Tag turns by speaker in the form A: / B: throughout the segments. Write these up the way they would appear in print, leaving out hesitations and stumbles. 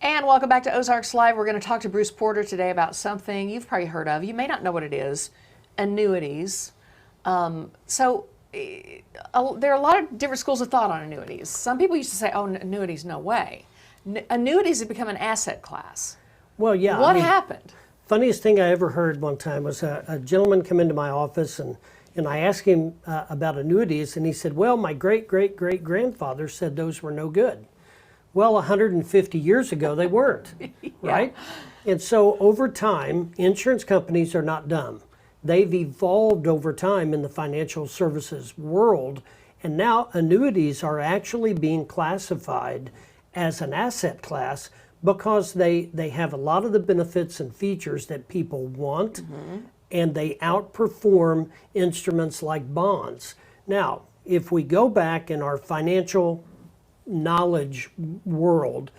A: And welcome back to Ozarks Live. We're going to talk to Bruce Porter today about something you've probably heard of. You may not know what it is, annuities. There are a lot of different schools of thought on annuities. Some people used to say, oh, annuities, no way. Annuities have become an asset class.
B: Well, yeah.
A: What happened?
B: Funniest thing I ever heard one time was a gentleman come into my office and I asked him about annuities, and he said, well, my great-great-great-grandfather said those were no good. Well, 150 years ago, they weren't,
A: Yeah.
B: right? And so over time, insurance companies are not dumb. They've evolved over time in the financial services world, and now annuities are actually being classified as an asset class because they have a lot of the benefits and features that people want, and they outperform instruments like bonds. Now, if we go back in our financial knowledge world,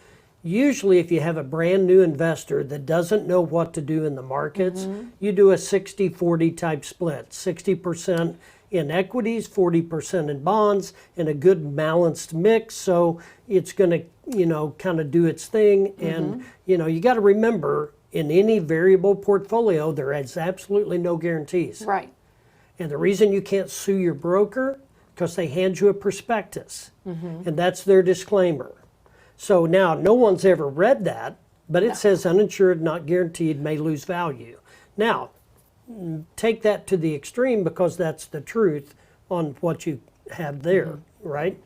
B: usually if you have a brand new investor that doesn't know what to do in the markets, you do a 60-40 type split, 60% in equities, 40% in bonds, and a good balanced mix. So it's going to, kind of do its thing. And, you got to remember, in any variable portfolio, there is absolutely no guarantees.
A: Right.
B: And the reason you can't sue your broker, because they hand you a prospectus, and that's their disclaimer. So now, no one's ever read that, but it says uninsured, not guaranteed, may lose value. Now, take that to the extreme because that's the truth on what you have there, right?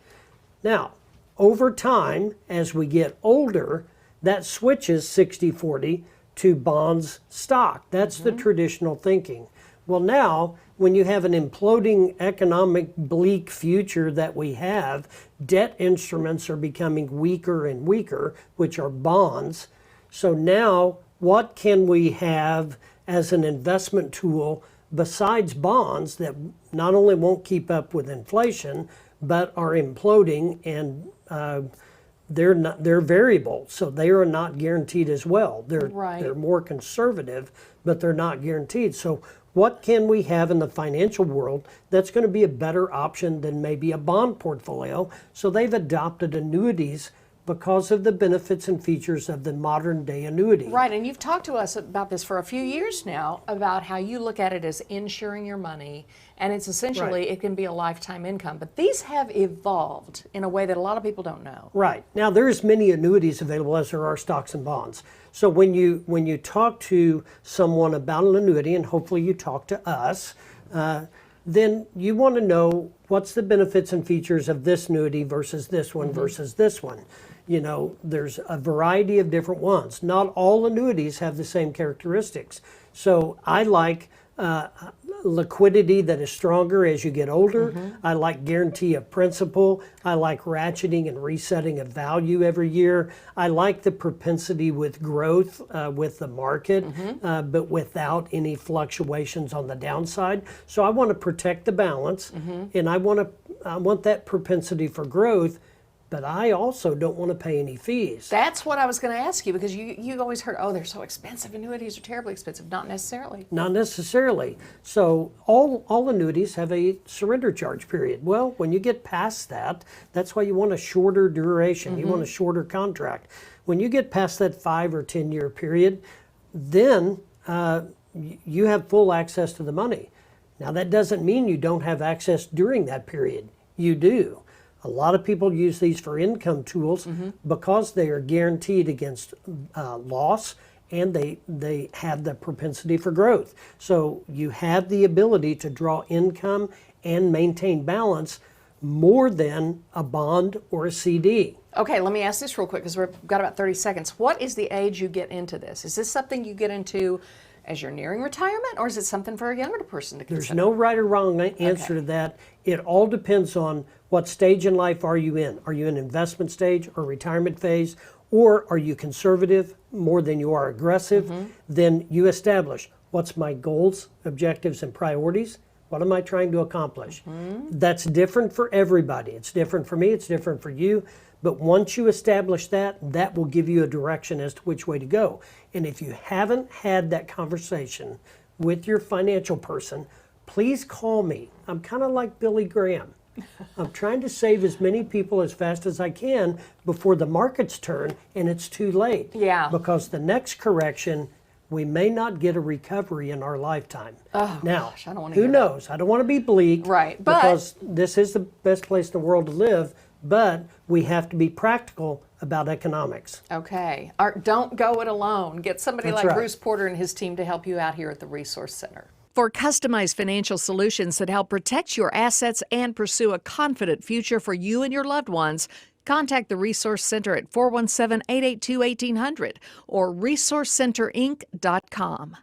B: Now, over time, as we get older, that switches 60-40 to bonds stock. That's the traditional thinking. Well, now, when you have an imploding economic bleak future that we have, debt instruments are becoming weaker and weaker, which are bonds. So now, what can we have as an investment tool besides bonds that not only won't keep up with inflation, but are imploding, and they're variable, so they are not guaranteed as well. They're more conservative, but they're not guaranteed. So what can we have in the financial world that's going to be a better option than maybe a bond portfolio? So they've adopted annuities because of the benefits and features of the modern day annuity.
A: Right, and you've talked to us about this for a few years now, about how you look at it as insuring your money, and it's essentially, it can be a lifetime income. But these have evolved in a way that a lot of people don't know.
B: Right. Now, there's many annuities available as there are stocks and bonds. So when you talk to someone about an annuity, and hopefully you talk to us, then you want to know what's the benefits and features of this annuity versus this one versus this one. There's a variety of different ones. Not all annuities have the same characteristics. So I like liquidity that is stronger as you get older. I like guarantee of principal. I like ratcheting and resetting of value every year. I like the propensity with growth with the market, but without any fluctuations on the downside. So I want to protect the balance, and I want that propensity for growth, but I also don't want to pay any fees.
A: That's what I was going to ask you, because you always heard, oh, they're so expensive. Annuities are terribly expensive. Not necessarily.
B: Not necessarily. So all annuities have a surrender charge period. Well, when you get past that, that's why you want a shorter duration. You want a shorter contract. When you get past that 5 or 10 year period, then you have full access to the money. Now, that doesn't mean you don't have access during that period. You do. A lot of people use these for income tools because they are guaranteed against loss, and they have the propensity for growth. So you have the ability to draw income and maintain balance more than a bond or a CD.
A: Okay, let me ask this real quick, because we've got about 30 seconds. What is the age you get into this? Is this something you get into as you're nearing retirement, or is it something for a younger person to consider?
B: There's no right or wrong answer to that. It all depends on what stage in life are you in. Are you in investment stage or retirement phase, or are you conservative more than you are aggressive? Then you establish, what's my goals, objectives, and priorities? What am I trying to accomplish? That's different for everybody. It's different for me, it's different for you. But once you establish that, that will give you a direction as to which way to go. And if you haven't had that conversation with your financial person, please call me. I'm kind of like Billy Graham. I'm trying to save as many people as fast as I can before the markets turn and it's too late.
A: Yeah.
B: Because the next correction, we may not get a recovery in our lifetime.
A: Oh,
B: now,
A: gosh, I don't wanna
B: who
A: hear that.
B: knows? I don't want to be bleak.
A: Right, but-
B: Because this is the best place in the world to live, but we have to be practical about economics.
A: Okay. Don't go it alone. Get somebody
B: That's
A: like
B: right.
A: Bruce Porter and his team to help you out here at the Resource Center.
C: For customized financial solutions that help protect your assets and pursue a confident future for you and your loved ones, contact the Resource Center at 417-882-1800 or resourcecenterinc.com.